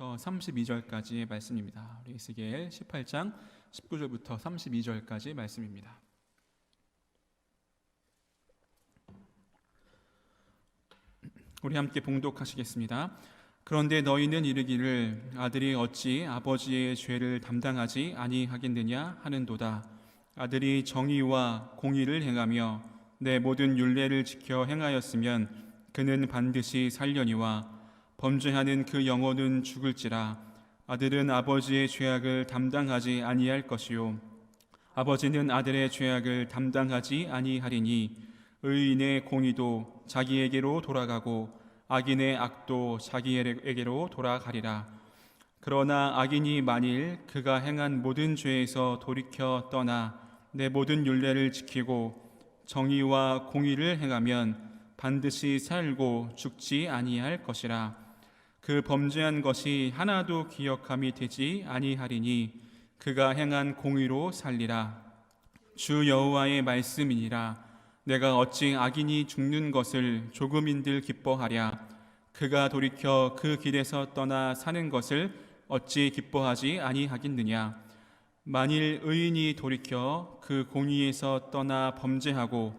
19절부터 32절까지의 말씀입니다. 우리 에스겔 18장 19절부터 32절까지 말씀입니다. 우리 함께 봉독하시겠습니다. 그런데 너희는 이르기를 아들이 어찌 아버지의 죄를 담당하지 아니하겠느냐 하는도다. 아들이 정의와 공의를 행하며 내 모든 율례를 지켜 행하였으면 그는 반드시 살려니와 범죄하는 그 영혼은 죽을지라. 아들은 아버지의 죄악을 담당하지 아니할 것이요 아버지는 아들의 죄악을 담당하지 아니하리니 의인의 공의도 자기에게로 돌아가고 악인의 악도 자기에게로 돌아가리라. 그러나 악인이 만일 그가 행한 모든 죄에서 돌이켜 떠나 내 모든 율례를 지키고 정의와 공의를 행하면 반드시 살고 죽지 아니할 것이라. 그 범죄한 것이 하나도 기억함이 되지 아니하리니 그가 행한 공의로 살리라. 주 여호와의 말씀이니라. 내가 어찌 악인이 죽는 것을 조금인들 기뻐하랴. 그가 돌이켜 그 길에서 떠나 사는 것을 어찌 기뻐하지 아니하겠느냐. 만일 의인이 돌이켜 그 공의에서 떠나 범죄하고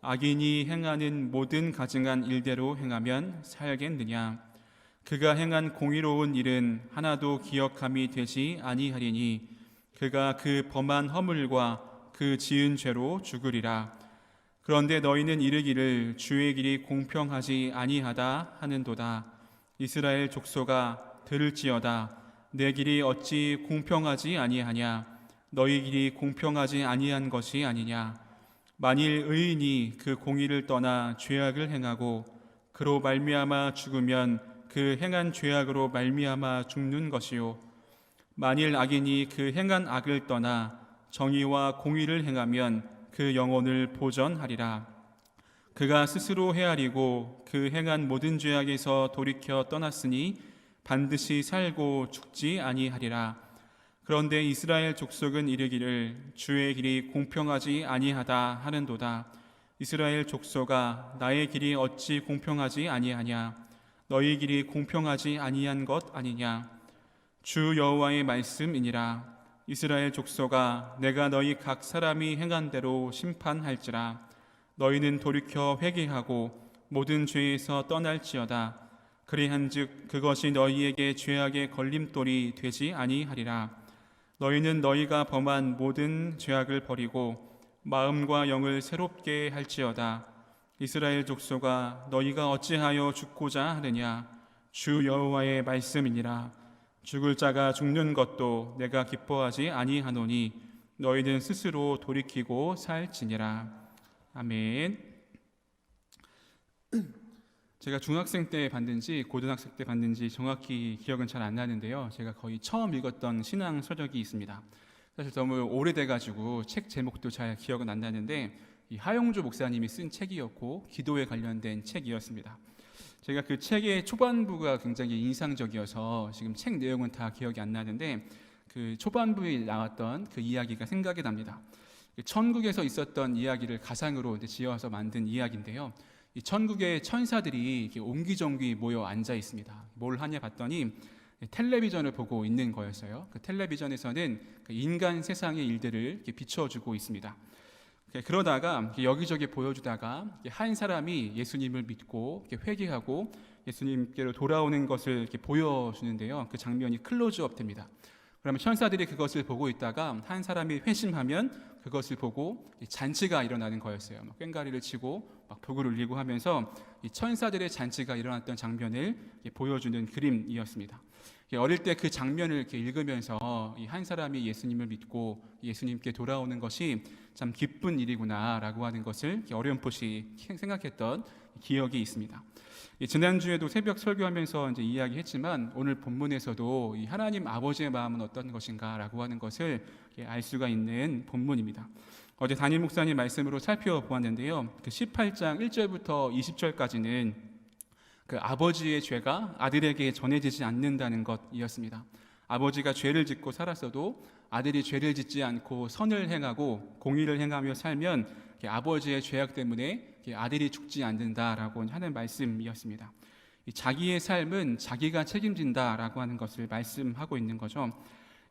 악인이 행하는 모든 가증한 일대로 행하면 살겠느냐. 그가 행한 공의로운 일은 하나도 기억함이 되지 아니하리니 그가 그 범한 허물과 그 지은 죄로 죽으리라. 그런데 너희는 이르기를 주의 길이 공평하지 아니하다 하는도다. 이스라엘 족속아 들을지어다. 내 길이 어찌 공평하지 아니하냐. 너희 길이 공평하지 아니한 것이 아니냐. 만일 의인이 그 공의를 떠나 죄악을 행하고 그로 말미암아 죽으면 그 행한 죄악으로 말미암아 죽는 것이요 만일 악인이 그 행한 악을 떠나 정의와 공의를 행하면 그 영혼을 보전하리라. 그가 스스로 헤아리고 그 행한 모든 죄악에서 돌이켜 떠났으니 반드시 살고 죽지 아니하리라. 그런데 이스라엘 족속은 이르기를 주의 길이 공평하지 아니하다 하는도다. 이스라엘 족속아 나의 길이 어찌 공평하지 아니하냐. 너희 길이 공평하지 아니한 것 아니냐. 주 여호와의 말씀이니라. 이스라엘 족속아 내가 너희 각 사람이 행한 대로 심판할지라. 너희는 돌이켜 회개하고 모든 죄에서 떠날지어다. 그리한즉 그것이 너희에게 죄악의 걸림돌이 되지 아니하리라. 너희는 너희가 범한 모든 죄악을 버리고 마음과 영을 새롭게 할지어다. 이스라엘 족속아 너희가 어찌하여 죽고자 하느냐. 주 여호와의 말씀이니라. 죽을 자가 죽는 것도 내가 기뻐하지 아니하노니 너희는 스스로 돌이키고 살지니라. 아멘. 제가 중학생 때 봤는지 고등학생 때 봤는지 정확히 기억은 잘 안 나는데요. 제가 거의 처음 읽었던 신앙 서적이 있습니다. 사실 너무 오래돼가지고 책 제목도 잘 기억은 안 나는데 이 하용조 목사님이 쓴 책이었고 기도에 관련된 책이었습니다. 제가 그 책의 초반부가 굉장히 인상적이어서 지금 책 내용은 다 기억이 안 나는데 그 초반부에 나왔던 그 이야기가 생각이 납니다. 천국에서 있었던 이야기를 가상으로 지어서 만든 이야기인데요. 이 천국의 천사들이 이렇게 옹기종기 모여 앉아 있습니다. 뭘 하냐 봤더니 텔레비전을 보고 있는 거였어요. 그 텔레비전에서는 그 인간 세상의 일들을 이렇게 비춰주고 있습니다. 그러다가 여기저기 보여주다가 한 사람이 예수님을 믿고 회개하고 예수님께로 돌아오는 것을 이렇게 보여주는데요. 그 장면이 클로즈업 됩니다. 그러면 천사들이 그것을 보고 있다가 한 사람이 회심하면 그것을 보고 잔치가 일어나는 거였어요. 막 꽹과리를 치고 막 복을 울리고 하면서 이 천사들의 잔치가 일어났던 장면을 보여주는 그림이었습니다. 어릴 때 그 장면을 이렇게 읽으면서 이 한 사람이 예수님을 믿고 예수님께 돌아오는 것이 참 기쁜 일이구나라고 하는 것을 어렴풋이 생각했던 기억이 있습니다. 지난주에도 새벽 설교하면서 이제 이야기했지만 오늘 본문에서도 이 하나님 아버지의 마음은 어떤 것인가라고 하는 것을 알 수가 있는 본문입니다. 어제 담임 목사님 말씀으로 살펴보았는데요. 그 18장 1절부터 20절까지는 그 아버지의 죄가 아들에게 전해지지 않는다는 것이었습니다. 아버지가 죄를 짓고 살았어도 아들이 죄를 짓지 않고 선을 행하고 공의를 행하며 살면 아버지의 죄악 때문에 아들이 죽지 않는다라고 하는 말씀이었습니다. 자기의 삶은 자기가 책임진다라고 하는 것을 말씀하고 있는 거죠.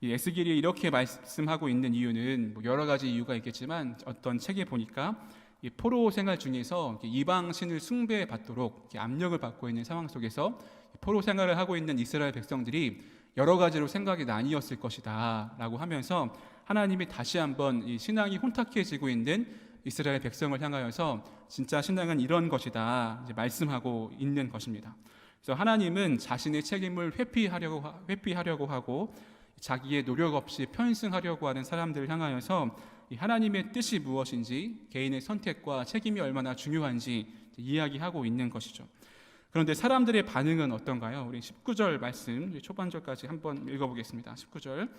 이 에스겔이 이렇게 말씀하고 있는 이유는 여러 가지 이유가 있겠지만 어떤 책에 보니까 이 포로 생활 중에서 이방 신을 숭배받도록 압력을 받고 있는 상황 속에서 포로 생활을 하고 있는 이스라엘 백성들이 여러 가지로 생각이 나뉘었을 것이다 라고 하면서 하나님이 다시 한번 이 신앙이 혼탁해지고 있는 이스라엘 백성을 향하여서 진짜 신앙은 이런 것이다 이제 말씀하고 있는 것입니다. 그래서 하나님은 자신의 책임을 회피하려고 하고 자기의 노력 없이 편승하려고 하는 사람들을 향하여서 하나님의 뜻이 무엇인지, 개인의 선택과 책임이 얼마나 중요한지 이야기하고 있는 것이죠. 그런데 사람들의 반응은 어떤가요? 우리 19절 말씀 초반절까지 한번 읽어보겠습니다. 19절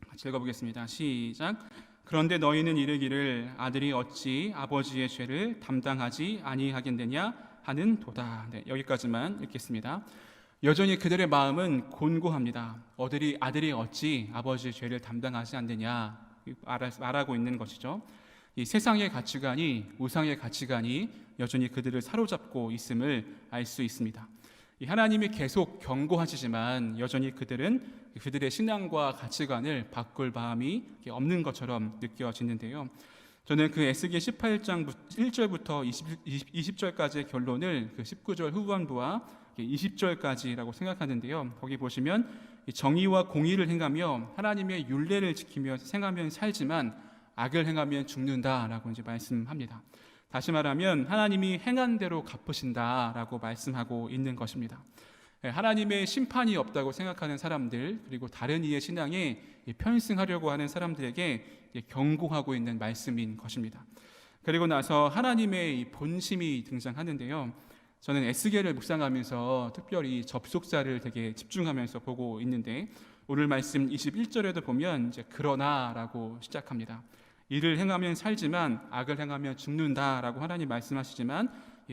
같이 읽어보겠습니다. 시작. 그런데 너희는 이르기를 아들이 어찌 아버지의 죄를 담당하지 아니하겠느냐 하는 도다. 네, 여기까지만 읽겠습니다. 여전히 그들의 마음은 곤고합니다. 아들이 어찌 아버지의 죄를 담당하지 않느냐 말하고 있는 것이죠. 이 세상의 가치관이, 우상의 가치관이 여전히 그들을 사로잡고 있음을 알 수 있습니다. 하나님이 계속 경고하시지만 여전히 그들의 신앙과 가치관을 바꿀 마음이 없는 것처럼 느껴지는데요. 저는 그 에스겔 18장 1절부터 20절까지의 결론을 그 19절 후반부와 20절까지라고 생각하는데요. 거기 보시면 정의와 공의를 행하며 하나님의 율례를 지키며 생하면 살지만 악을 행하면 죽는다라고 이제 말씀합니다. 다시 말하면 하나님이 행한 대로 갚으신다라고 말씀하고 있는 것입니다. 하나님의 심판이 없다고 생각하는 사람들, 그리고 다른 이의 신앙에 편승하려고 하는 사람들에게 경고하고 있는 말씀인 것입니다. 그리고 나서 하나님의 이 본심이 등장하는데요. 저는 에스겔을 묵상하면서 특별히 접속사를 되게 집중하면서 보고 있는데, 오늘 말씀 21절에도 보면 이제 그러나라고 시작합니다. 이를 행하면 살지만 악을 행하면 죽는다라고 하나님 말씀하시지만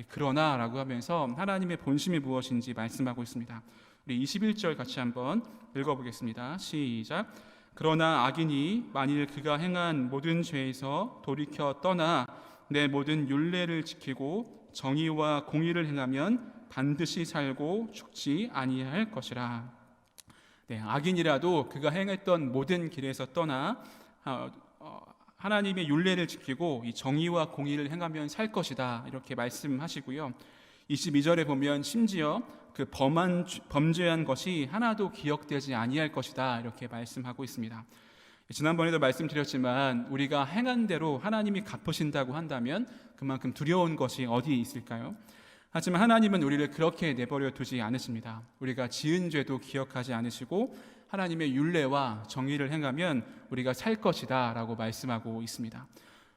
그러나라고 하면서 하나님의 본심이 무엇인지 말씀하고 있습니다. 우리 21절 같이 한번 읽어보겠습니다. 시작. 그러나 악인이 만일 그가 행한 모든 죄에서 돌이켜 떠나 내 모든 율례를 지키고 정의와 공의를 행하면 반드시 살고 죽지 아니할 것이라. 네, 악인이라도 그가 행했던 모든 길에서 떠나 하나님의 율례를 지키고 이 정의와 공의를 행하면 살 것이다 이렇게 말씀하시고요. 22절에 보면 심지어 그 범죄한 것이 하나도 기억되지 아니할 것이다 이렇게 말씀하고 있습니다. 지난번에도 말씀드렸지만 우리가 행한 대로 하나님이 갚으신다고 한다면 그만큼 두려운 것이 어디 있을까요? 하지만 하나님은 우리를 그렇게 내버려 두지 않으십니다. 우리가 지은 죄도 기억하지 않으시고 하나님의 율례와 정의를 행하면 우리가 살 것이다 라고 말씀하고 있습니다.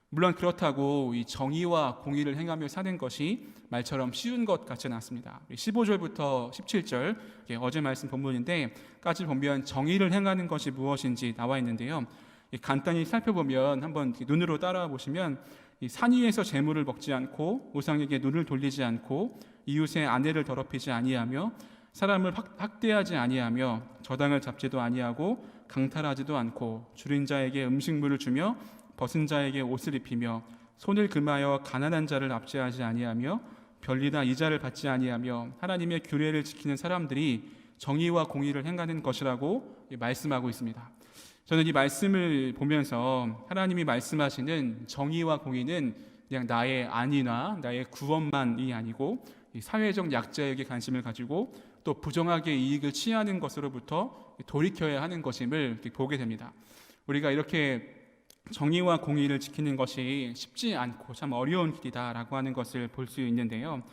물론 그렇다고 이 정의와 공의를 행하며 사는 것이 말처럼 쉬운 것 같지는 않습니다. 15절부터 17절 어제 말씀 본문인데 까지 보면 정의를 행하는 것이 무엇인지 나와 있는데요. 간단히 살펴보면 한번 눈으로 따라와 보시면 산 위에서 재물을 먹지 않고 우상에게 눈을 돌리지 않고 이웃의 아내를 더럽히지 아니하며 사람을 학대하지 아니하며 저당을 잡지도 아니하고 강탈하지도 않고 줄인 자에게 음식물을 주며 벗은 자에게 옷을 입히며 손을 금하여 가난한 자를 압제하지 아니하며 별리나 이자를 받지 아니하며 하나님의 규례를 지키는 사람들이 정의와 공의를 행하는 것이라고 말씀하고 있습니다. 저는 이 말씀을 보면서 하나님이 말씀하시는 정의와 공의는 그냥 나의 안위나 나의 구원만이 아니고 사회적 약자에게 관심을 가지고 또 부정하게 이익을 취하는 것으로부터 돌이켜야 하는 것임을 보게 됩니다. 우리가 이렇게 정의와 공의를 지키는 것이 쉽지 않고 참 어려운 길이다라고 하는 것을 볼 수 있는데요.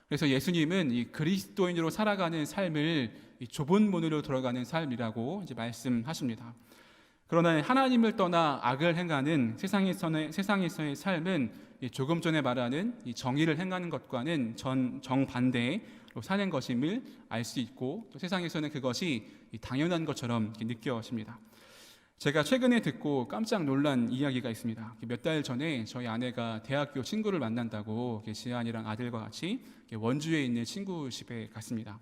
그래서 예수님은 이 그리스도인으로 살아가는 삶을 이 좁은 문으로 들어가는 삶이라고 이제 말씀하십니다. 그러나 하나님을 떠나 악을 행하는 세상에서의 삶은 조금 전에 말하는 이 정의를 행하는 것과는 정반대로 사는 것임을 알 수 있고 또 세상에서는 그것이 당연한 것처럼 느껴집니다. 제가 최근에 듣고 깜짝 놀란 이야기가 있습니다. 몇 달 전에 저희 아내가 대학교 친구를 만난다고 지안이랑 아들과 같이 원주에 있는 친구 집에 갔습니다.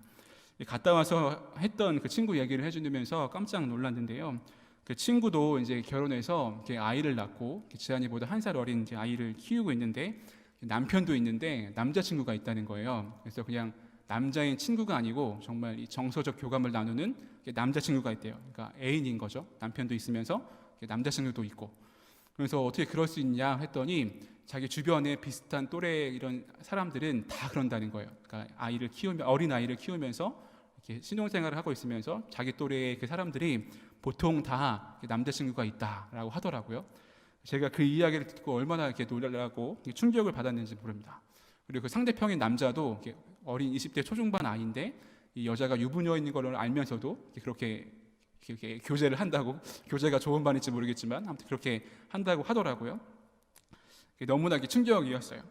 갔다 와서 했던 그 친구 얘기를 해주면서 깜짝 놀랐는데요. 그 친구도 이제 결혼해서 아이를 낳고 지안이보다 1살 어린 아이를 키우고 있는데 남편도 있는데 남자친구가 있다는 거예요. 그래서 그냥 남자인 친구가 아니고 정말 이 정서적 교감을 나누는 남자친구가 있대요. 그러니까 애인인 거죠. 남편도 있으면서 남자친구도 있고. 그래서 어떻게 그럴 수 있냐 했더니 자기 주변에 비슷한 또래 이런 사람들은 다 그런다는 거예요. 그러니까 어린 아이를 키우면서 이렇게 신혼생활을 하고 있으면서 자기 또래의 그 사람들이 보통 다 남자친구가 있다라고 하더라고요. 제가 그 이야기를 듣고 얼마나 이렇게 놀라고 충격을 받았는지 모릅니다. 그리고 그 상대편인 남자도 어린 20대 초중반 아이인데 이 여자가 유부녀인 걸 알면서도 그렇게 교제를 한다고, 교제가 좋은 말인지 모르겠지만 아무튼 그렇게 한다고 하더라고요. 너무나 충격이었어요.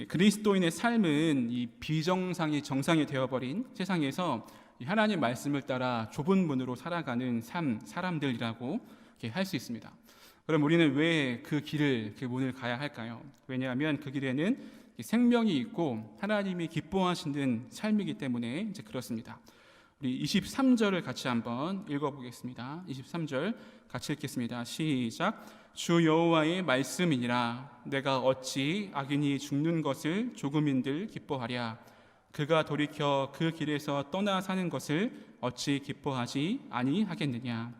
그리스도인의 삶은 이 비정상이 정상이 되어버린 세상에서 하나님 말씀을 따라 좁은 문으로 살아가는 사람들이라고 할 수 있습니다. 그럼 우리는 왜 그 문을 가야 할까요? 왜냐하면 그 길에는 생명이 있고 하나님이 기뻐하시는 삶이기 때문에 이제 그렇습니다. 우리 23절을 같이 한번 읽어보겠습니다. 23절 같이 읽겠습니다. 시작. 주 여호와의 말씀이니라. 내가 어찌 악인이 죽는 것을 조금인들 기뻐하랴. 그가 돌이켜 그 길에서 떠나 사는 것을 어찌 기뻐하지 아니하겠느냐.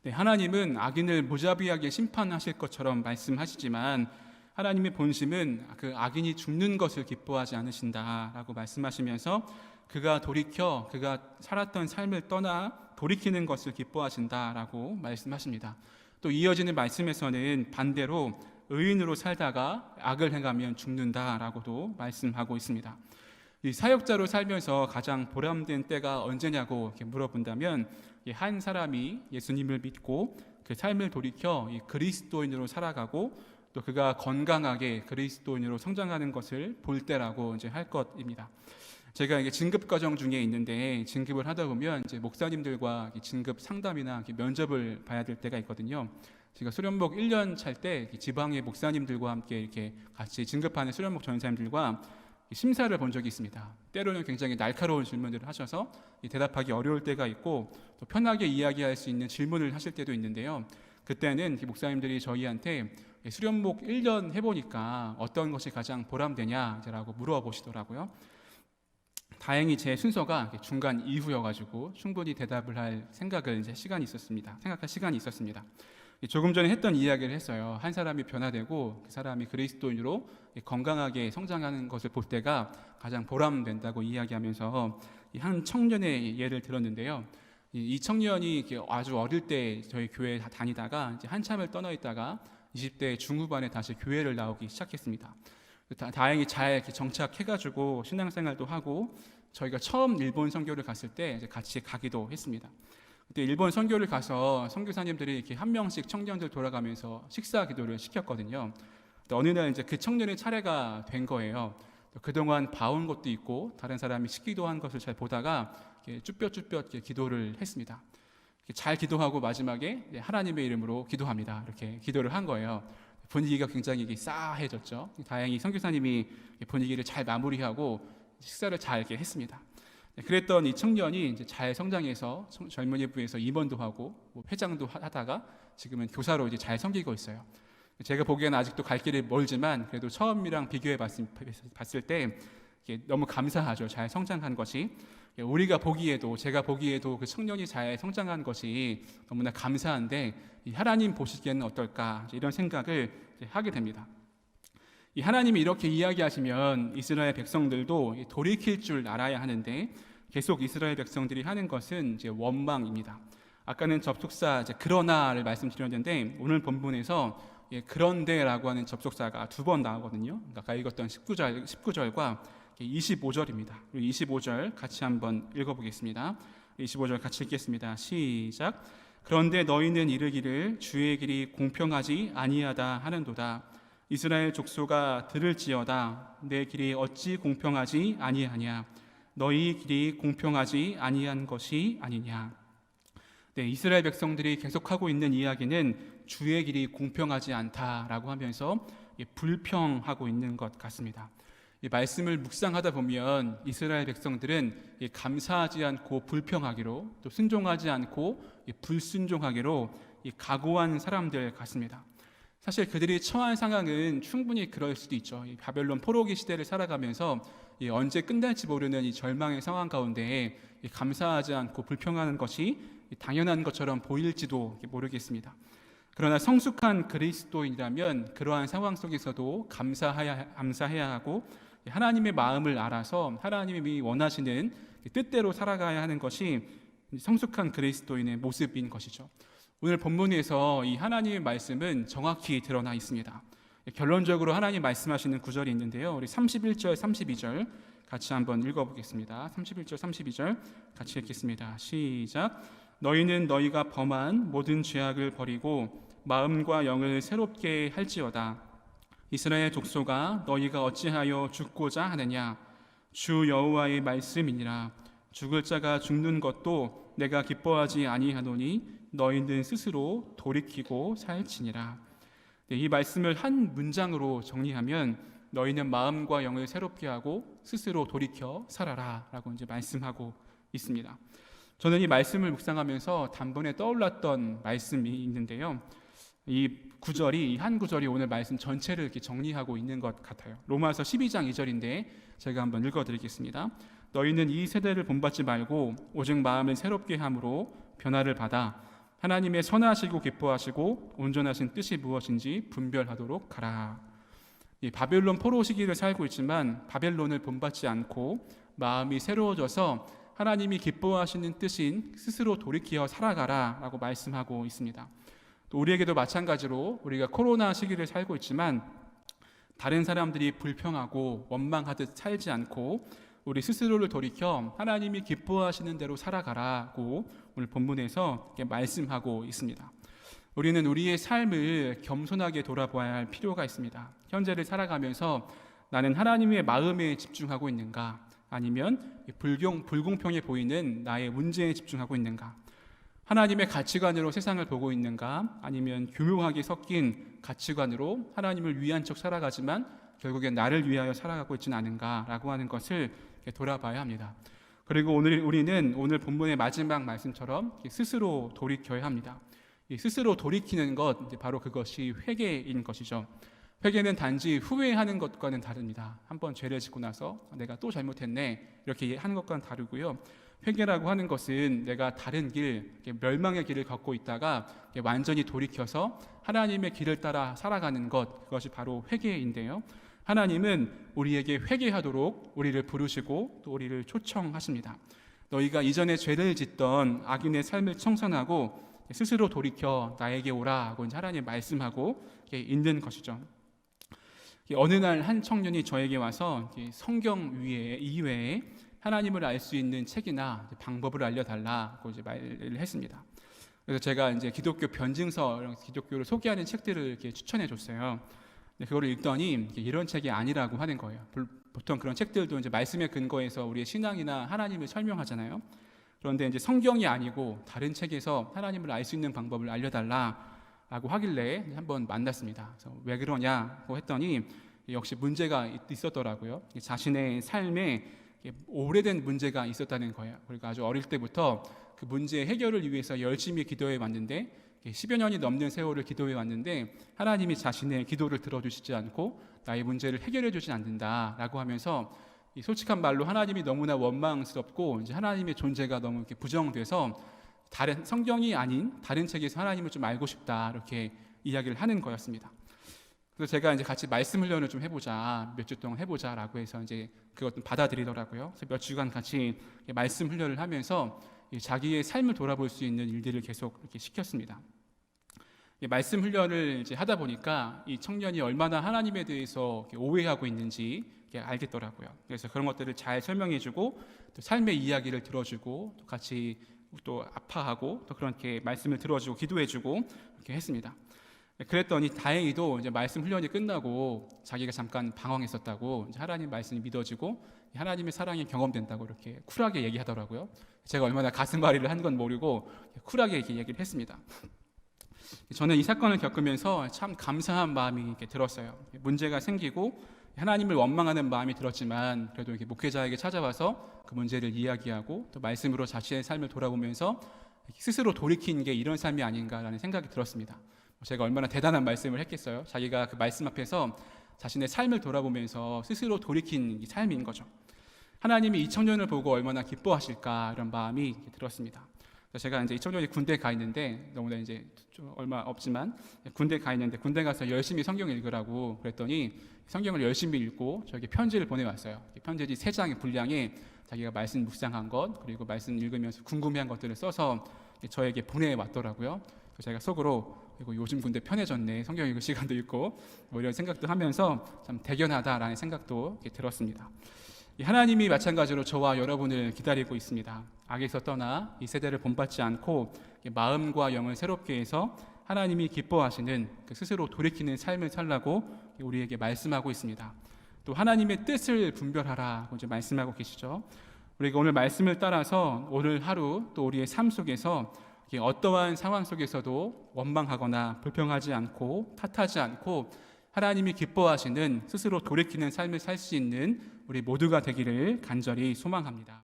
네, 하나님은 악인을 무자비하게 심판하실 것처럼 말씀하시지만 하나님의 본심은 그 악인이 죽는 것을 기뻐하지 않으신다라고 말씀하시면서 그가 돌이켜 그가 살았던 삶을 떠나 돌이키는 것을 기뻐하신다라고 말씀하십니다. 또 이어지는 말씀에서는 반대로 의인으로 살다가 악을 행하면 죽는다라고도 말씀하고 있습니다. 이 사역자로 살면서 가장 보람된 때가 언제냐고 이렇게 물어본다면 한 사람이 예수님을 믿고 그 삶을 돌이켜 그리스도인으로 살아가고 또 그가 건강하게 그리스도인으로 성장하는 것을 볼 때라고 이제 할 것입니다. 제가 이게 진급 과정 중에 있는데 진급을 하다 보면 이제 목사님들과 진급 상담이나 면접을 봐야 될 때가 있거든요. 제가 수련목 1년 찰 때 지방의 목사님들과 함께 이렇게 같이 진급하는 수련목 전사님들과 심사를 본 적이 있습니다. 때로는 굉장히 날카로운 질문들을 하셔서 대답하기 어려울 때가 있고 또 편하게 이야기할 수 있는 질문을 하실 때도 있는데요. 그때는 목사님들이 저희한테 수련목 1년 해보니까 어떤 것이 가장 보람되냐라고 물어보시더라고요. 다행히 제 순서가 중간 이후여가지고 충분히 대답을 할 생각할 시간이 있었습니다. 조금 전에 했던 이야기를 했어요. 한 사람이 변화되고 그 사람이 그리스도인으로 건강하게 성장하는 것을 볼 때가 가장 보람된다고 이야기하면서 한 청년의 예를 들었는데요. 이 청년이 아주 어릴 때 저희 교회에 다니다가 이제 한참을 떠나 있다가 20대 중후반에 다시 교회를 나오기 시작했습니다. 다행히 잘 정착해가지고 신앙생활도 하고 저희가 처음 일본 선교를 갔을 때 이제 같이 가기도 했습니다. 그때 일본 선교를 가서 선교사님들이 이렇게 한 명씩 청년들 돌아가면서 식사 기도를 시켰거든요. 어느 날 이제 그 청년의 차례가 된 거예요. 그동안 봐온 것도 있고 다른 사람이 시기도 한 것을 잘 보다가 쭈뼛쭈뼛 기도를 했습니다. 잘 기도하고 마지막에 하나님의 이름으로 기도합니다. 이렇게 기도를 한 거예요. 분위기가 굉장히 싸해졌죠. 다행히 선교사님이 분위기를 잘 마무리하고 식사를 잘 이렇게 했습니다. 그랬던 이 청년이 이제 잘 성장해서 젊은이부에서 임원도 하고 회장도 하다가 지금은 교사로 이제 잘 섬기고 있어요. 제가 보기에는 아직도 갈 길이 멀지만 그래도 처음이랑 비교해 봤을 때 너무 감사하죠. 잘 성장한 것이. 우리가 보기에도 제가 보기에도 그 청년이 잘 성장한 것이 너무나 감사한데 하나님 보시기에는 어떨까 이런 생각을 하게 됩니다. 하나님이 이렇게 이야기하시면 이스라엘 백성들도 돌이킬 줄 알아야 하는데 계속 이스라엘 백성들이 하는 것은 이제 원망입니다. 아까는 접속사 그러나를 말씀드렸는데 오늘 본문에서 그런데라고 하는 접속사가 2번 나오거든요. 아까 읽었던 19절과 25절입니다. 25절 같이 한번 읽어보겠습니다. 25절 같이 읽겠습니다. 시작. 그런데 너희는 이르기를 주의 길이 공평하지 아니하다 하는도다. 이스라엘 족속아 들을지어다. 내 길이 어찌 공평하지 아니하냐. 너희 길이 공평하지 아니한 것이 아니냐. 네, 이스라엘 백성들이 계속하고 있는 이야기는 주의 길이 공평하지 않다라고 하면서 불평하고 있는 것 같습니다. 이 말씀을 묵상하다 보면 이스라엘 백성들은 감사하지 않고 불평하기로 또 순종하지 않고 불순종하기로 각오한 사람들 같습니다. 사실 그들이 처한 상황은 충분히 그럴 수도 있죠. 바벨론 포로기 시대를 살아가면서 언제 끝날지 모르는 이 절망의 상황 가운데 감사하지 않고 불평하는 것이 당연한 것처럼 보일지도 모르겠습니다. 그러나 성숙한 그리스도인이라면 그러한 상황 속에서도 감사해야 하고 하나님의 마음을 알아서 하나님이 원하시는 뜻대로 살아가야 하는 것이 성숙한 그리스도인의 모습인 것이죠. 오늘 본문에서 이 하나님의 말씀은 정확히 드러나 있습니다. 결론적으로 하나님 말씀하시는 구절이 있는데요. 우리 31절, 32절 같이 한번 읽어보겠습니다. 31절, 32절 같이 읽겠습니다. 시작. 너희는 너희가 범한 모든 죄악을 버리고 마음과 영을 새롭게 할지어다. 이스라엘 족속아, 너희가 어찌하여 죽고자 하느냐? 주 여호와의 말씀이니라. 죽을 자가 죽는 것도 내가 기뻐하지 아니하노니 너희는 스스로 돌이키고 살지니라. 이 말씀을 한 문장으로 정리하면 너희는 마음과 영을 새롭게 하고 스스로 돌이켜 살아라 라고 이제 말씀하고 있습니다. 저는 이 말씀을 묵상하면서 단번에 떠올랐던 말씀이 있는데요. 이 한 구절이 오늘 말씀 전체를 이렇게 정리하고 있는 것 같아요. 로마서 12장 2절인데 제가 한번 읽어드리겠습니다. 너희는 이 세대를 본받지 말고 오직 마음을 새롭게 함으로 변화를 받아 하나님의 선하시고 기뻐하시고 온전하신 뜻이 무엇인지 분별하도록 하라. 이 바벨론 포로 시기를 살고 있지만 바벨론을 본받지 않고 마음이 새로워져서 하나님이 기뻐하시는 뜻인 스스로 돌이켜 살아가라 라고 말씀하고 있습니다. 또 우리에게도 마찬가지로 우리가 코로나 시기를 살고 있지만 다른 사람들이 불평하고 원망하듯 살지 않고 우리 스스로를 돌이켜 하나님이 기뻐하시는 대로 살아가라고 오늘 본문에서 이렇게 말씀하고 있습니다. 우리는 우리의 삶을 겸손하게 돌아보아야 할 필요가 있습니다. 현재를 살아가면서 나는 하나님의 마음에 집중하고 있는가? 아니면 불공평해 보이는 나의 문제에 집중하고 있는가? 하나님의 가치관으로 세상을 보고 있는가? 아니면 교묘하게 섞인 가치관으로 하나님을 위한 척 살아가지만 결국엔 나를 위하여 살아가고 있지는 않은가라고 하는 것을 돌아봐야 합니다. 그리고 우리는 오늘 본문의 마지막 말씀처럼 스스로 돌이켜야 합니다. 이 스스로 돌이키는 것, 바로 그것이 회개인 것이죠. 회개는 단지 후회하는 것과는 다릅니다. 한번 죄를 짓고 나서 내가 또 잘못했네 이렇게 하는 것과는 다르고요. 회개라고 하는 것은 내가 다른 길, 멸망의 길을 걷고 있다가 완전히 돌이켜서 하나님의 길을 따라 살아가는 것, 그것이 바로 회개인데요. 하나님은 우리에게 회개하도록 우리를 부르시고 또 우리를 초청하십니다. 너희가 이전에 죄를 짓던 악인의 삶을 청산하고 스스로 돌이켜 나에게 오라 하고 하나님 말씀하고 있는 것이죠. 어느 날 한 청년이 저에게 와서 성경 이외에 하나님을 알 수 있는 책이나 방법을 알려달라고 이제 말을 했습니다. 그래서 제가 이제 기독교 변증서, 기독교를 소개하는 책들을 이렇게 추천해 줬어요. 그거를 읽더니 이런 책이 아니라고 하는 거예요. 보통 그런 책들도 이제 말씀에 근거해서 우리의 신앙이나 하나님을 설명하잖아요. 그런데 이제 성경이 아니고 다른 책에서 하나님을 알 수 있는 방법을 알려달라고 하길래 한번 만났습니다. 그래서 왜 그러냐고 했더니 역시 문제가 있었더라고요. 자신의 삶에 오래된 문제가 있었다는 거예요. 그러니까 아주 어릴 때부터 그 문제 해결을 위해서 열심히 기도해 왔는데 10여 년이 넘는 세월을 기도해 왔는데 하나님이 자신의 기도를 들어주시지 않고 나의 문제를 해결해 주지 않는다라고 하면서 이 솔직한 말로 하나님이 너무나 원망스럽고 이제 하나님의 존재가 너무 이렇게 부정돼서 다른 성경이 아닌 다른 책에서 하나님을 좀 알고 싶다 이렇게 이야기를 하는 거였습니다. 그래서 제가 이제 같이 말씀 훈련을 좀 해보자, 몇 주 동안 해보자라고 해서 이제 그것도 받아들이더라고요. 그래서 몇 주간 같이 말씀 훈련을 하면서 자기의 삶을 돌아볼 수 있는 일들을 계속 이렇게 시켰습니다. 말씀 훈련을 이제 하다 보니까 이 청년이 얼마나 하나님에 대해서 오해하고 있는지 알겠더라고요. 그래서 그런 것들을 잘 설명해주고 또 삶의 이야기를 들어주고 또 같이 또 아파하고 또 그렇게 말씀을 들어주고 기도해주고 이렇게 했습니다. 그랬더니 다행히도 이제 말씀 훈련이 끝나고 자기가 잠깐 방황했었다고 이제 하나님 말씀이 믿어지고 하나님의 사랑이 경험된다고 이렇게 쿨하게 얘기하더라고요. 제가 얼마나 가슴앓이를 한 건 모르고 쿨하게 이렇게 얘기를 했습니다. 저는 이 사건을 겪으면서 참 감사한 마음이 이렇게 들었어요. 문제가 생기고 하나님을 원망하는 마음이 들었지만 그래도 이렇게 목회자에게 찾아와서 그 문제를 이야기하고 또 말씀으로 자신의 삶을 돌아보면서 스스로 돌이킨 게 이런 삶이 아닌가라는 생각이 들었습니다. 제가 얼마나 대단한 말씀을 했겠어요. 자기가 그 말씀 앞에서 자신의 삶을 돌아보면서 스스로 돌이킨 이 삶인 거죠. 하나님이 이 청년을 보고 얼마나 기뻐하실까 이런 마음이 들었습니다. 제가 이제 이 청년이 군대 가 있는데 너무나 이제 좀 얼마 없지만 군대 가 있는데 군대 가서 열심히 성경 읽으라고 그랬더니 성경을 열심히 읽고 저에게 편지를 보내왔어요. 편지지 3장의 분량에 자기가 말씀 묵상한 것 그리고 말씀 읽으면서 궁금해한 것들을 써서 저에게 보내왔더라고요. 그래서 제가 속으로 그리고 요즘 군대 편해졌네, 성경 읽을 시간도 있고 뭐 이런 생각도 하면서 참 대견하다라는 생각도 들었습니다. 하나님이 마찬가지로 저와 여러분을 기다리고 있습니다. 악에서 떠나 이 세대를 본받지 않고 마음과 영을 새롭게 해서 하나님이 기뻐하시는 그 스스로 돌이키는 삶을 살라고 우리에게 말씀하고 있습니다. 또 하나님의 뜻을 분별하라고 이제 말씀하고 계시죠. 우리가 오늘 말씀을 따라서 오늘 하루 또 우리의 삶 속에서 어떠한 상황 속에서도 원망하거나 불평하지 않고 탓하지 않고 하나님이 기뻐하시는 스스로 돌이키는 삶을 살 수 있는 우리 모두가 되기를 간절히 소망합니다.